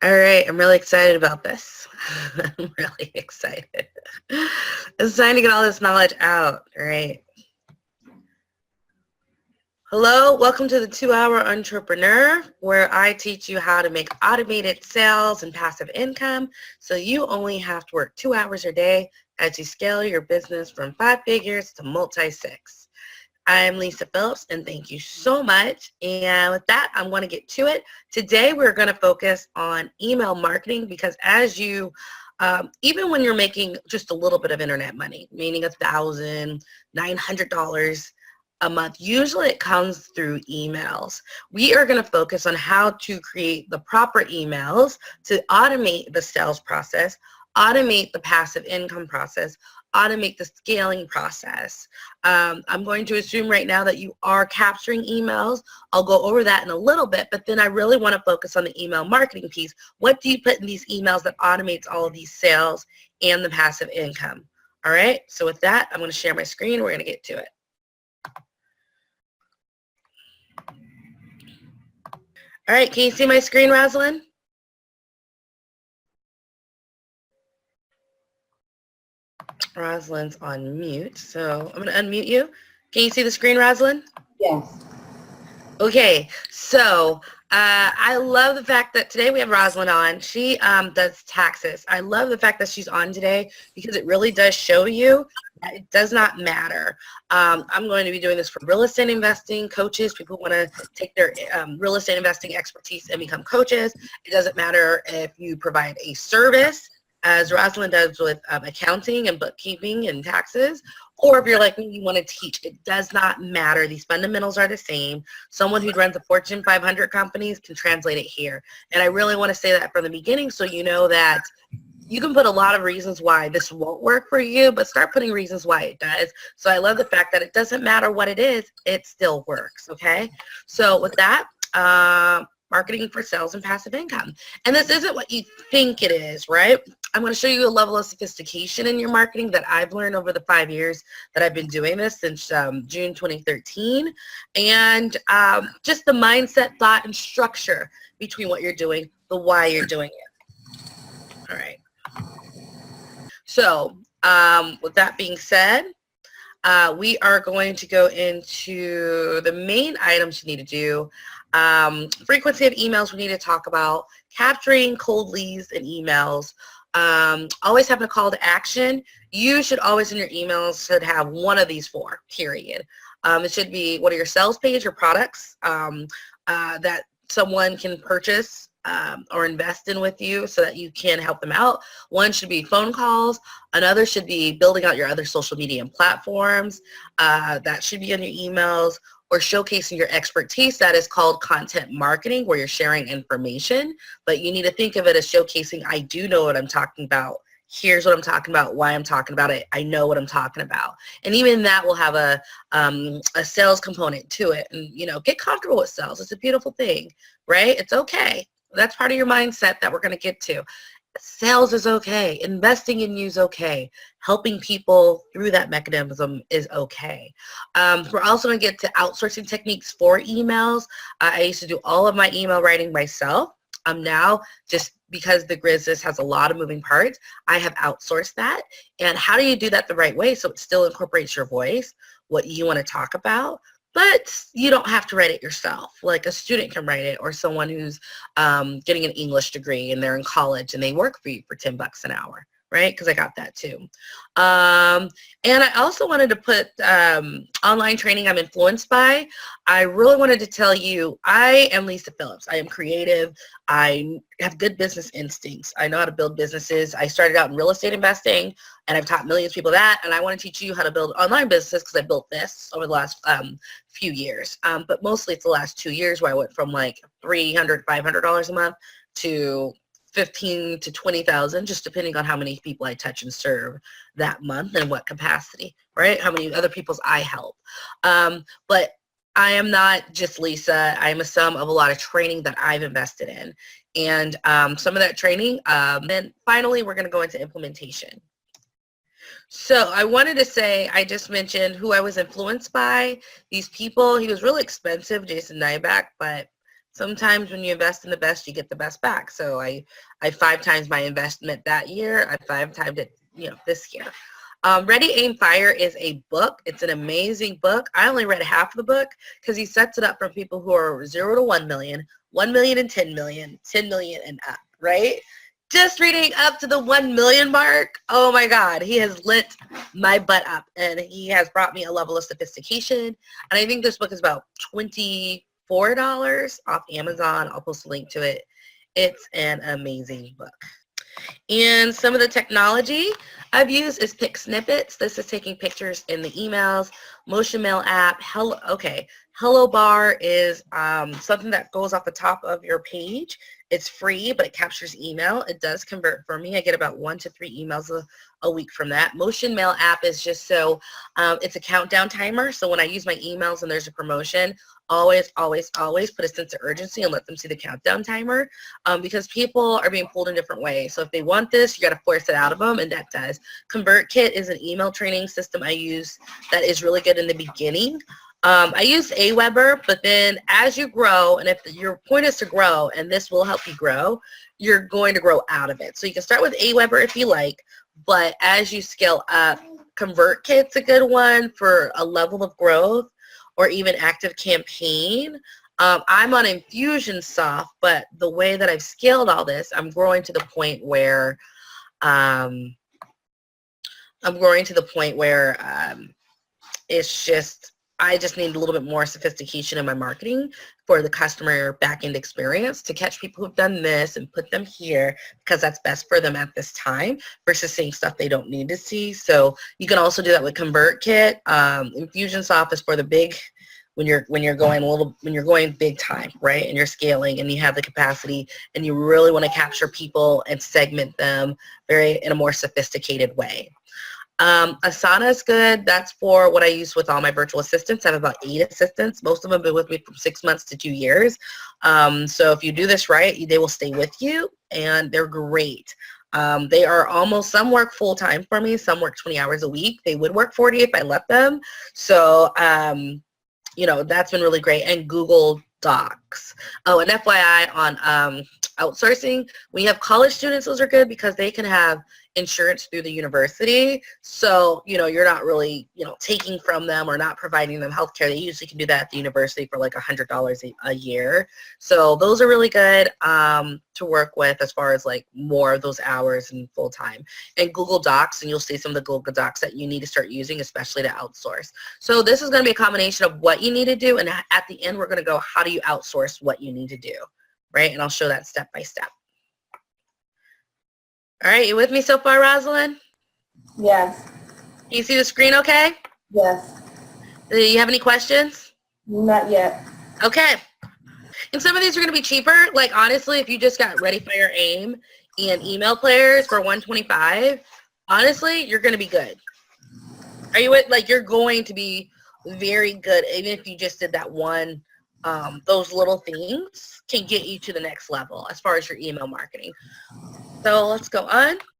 All right, I'm really excited about this. I'm really excited. It's time to get all this knowledge out, all right? Hello, welcome to the 2-Hour Entrepreneur, where I teach you how to make automated sales and passive income so you only have to work 2 hours a day as you scale your business from 5 figures to multi-six. I'm Lisa Phillips, and thank you so much. And with that, I'm going to get to it. Today, we're going to focus on email marketing because as you, even when you're making just a little bit of internet money, meaning $1,900 a month, usually it comes through emails. We are going to focus on how to create the proper emails to automate the sales process, automate the passive income process, automate the scaling process. I'm going to assume right now that you are capturing emails. I'll go over that in a little bit, but then I really want to focus on the email marketing piece. What do you put in these emails that automates all of these sales and the passive income? All right, so with that, I'm going to share my screen. We're going to get to it. All right, can you see my screen, Rosalind? Rosalind's on mute, so I'm going to unmute you. Can you see the screen, Rosalind? Yes. Okay, so I love the fact that today we have Rosalind on. She does taxes. I love the fact that she's on today because it really does show you that it does not matter. I'm going to be doing this for real estate investing coaches, people who want to take their real estate investing expertise and become coaches. It doesn't matter if you provide a service, as Rosalind does with accounting and bookkeeping and taxes, or if you're like me, you want to teach. It does not matter. These fundamentals are the same. Someone who runs a Fortune 500 companies can translate it here. And I really want to say that from the beginning so you know that you can put a lot of reasons why this won't work for you, but start putting reasons why it does. So I love the fact that it doesn't matter what it is, it still works, okay? So with that, marketing for sales and passive income. And this isn't what you think it is, right? I'm going to show you a level of sophistication in your marketing that I've learned over the 5 years that I've been doing this since June 2013. And just the mindset, thought, and structure between what you're doing, the why you're doing it. All right. So with that being said, we are going to go into the main items you need to do. Frequency of emails we need to talk about, capturing cold leads and emails, always having a call to action. You should always in your emails should have one of these four, period. It should be what are your sales page or products that someone can purchase or invest in with you so that you can help them out. One should be phone calls. Another should be building out your other social media and platforms. That should be in your emails, or showcasing your expertise. That is called content marketing, where you're sharing information, but you need to think of it as showcasing, I do know what I'm talking about. Here's what I'm talking about, why I'm talking about it. I know what I'm talking about. And even that will have a sales component to it. And, you know, get comfortable with sales. It's a beautiful thing, right? It's okay. That's part of your mindset that we're going to get to. Sales is okay. Investing in you is okay. Helping people through that mechanism is okay. We're also going to get to outsourcing techniques for emails. I used to do all of my email writing myself. Now, just because the business has a lot of moving parts, I have outsourced that. And how do you do that the right way so it still incorporates your voice, what you want to talk about, but you don't have to write it yourself. Like a student can write it, or someone who's getting an English degree and they're in college and they work for you for $10 an hour, right? Because I got that too. And I also wanted to put online training I'm influenced by. I really wanted to tell you, I am Lisa Phillips. I am creative. I have good business instincts. I know how to build businesses. I started out in real estate investing, and I've taught millions of people that, and I want to teach you how to build online businesses because I built this over the last few years. But mostly it's the last 2 years where I went from like $300, $500 a month to 15 to 20,000, just depending on how many people I touch and serve that month and what capacity, right? How many other people's I help. But I am not just Lisa. I am a sum of a lot of training that I've invested in. And some of that training, then finally we're going to go into implementation. So I wanted to say, I just mentioned who I was influenced by. These people, he was really expensive, Jason Nyback, but sometimes when you invest in the best, you get the best back. So I 5 times my investment that year. I 5 times it, this year. Ready, Aim, Fire is a book. It's an amazing book. I only read half of the book because he sets it up for people who are 0 to 1 million, 1 million and 10 million, 10 million and up, right? Just reading up to the 1 million mark, oh my God, he has lit my butt up, and he has brought me a level of sophistication. And I think this book is about $24 off Amazon. I'll post a link to it. It's an amazing book. And some of the technology I've used is Pick Snippets. This is taking pictures in the emails. Motion Mail app. Hello Bar is something that goes off the top of your page. It's free, but it captures email. It does convert for me. I get about 1 to 3 emails a week from that. Motion Mail app is just so, it's a countdown timer. So when I use my emails and there's a promotion, always put a sense of urgency and let them see the countdown timer, because people are being pulled in different ways. So if they want this, you got to force it out of them, and that does. ConvertKit is an email training system I use that is really good in the beginning. I use Aweber, but then as you grow, and if your point is to grow, and this will help you grow, you're going to grow out of it. So you can start with Aweber if you like, but as you scale up, ConvertKit's a good one for a level of growth, or even ActiveCampaign. I'm on Infusionsoft, but the way that I've scaled all this, I'm growing to the point where it's just, I just need a little bit more sophistication in my marketing for the customer back-end experience to catch people who've done this and put them here because that's best for them at this time versus seeing stuff they don't need to see. So you can also do that with ConvertKit. Infusionsoft is for the big, when you're going big time, right? And you're scaling and you have the capacity and you really want to capture people and segment them in a more sophisticated way. Asana is good. That's for what I use with all my virtual assistants. I have about 8 assistants. Most of them have been with me from 6 months to 2 years. So if you do this right, they will stay with you, and they're great. They are almost, some work full-time for me. Some work 20 hours a week. They would work 40 if I let them. So, that's been really great. And Google Docs. Oh, and FYI on outsourcing, when you have college students, those are good because they can have insurance through the university. So, you're not really, taking from them or not providing them health care. They usually can do that at the university for like $100 a year. So those are really good to work with as far as like more of those hours and full time. And Google Docs, and you'll see some of the Google Docs that you need to start using, especially to outsource. So this is going to be a combination of what you need to do. And at the end, we're going to go, how do you outsource what you need to do, right? And I'll show that step by step. All right, you with me so far, Rosalind? Yes. Can you see the screen okay? Yes. Do you have any questions? Not yet. Okay. And some of these are going to be cheaper. Like, honestly, if you just got Ready, Fire, Aim and email players for $125, honestly, you're going to be good. Are you with, like, you're going to be very good, even if you just did that one. Those little things can get you to the next level as far as your email marketing. So let's go on.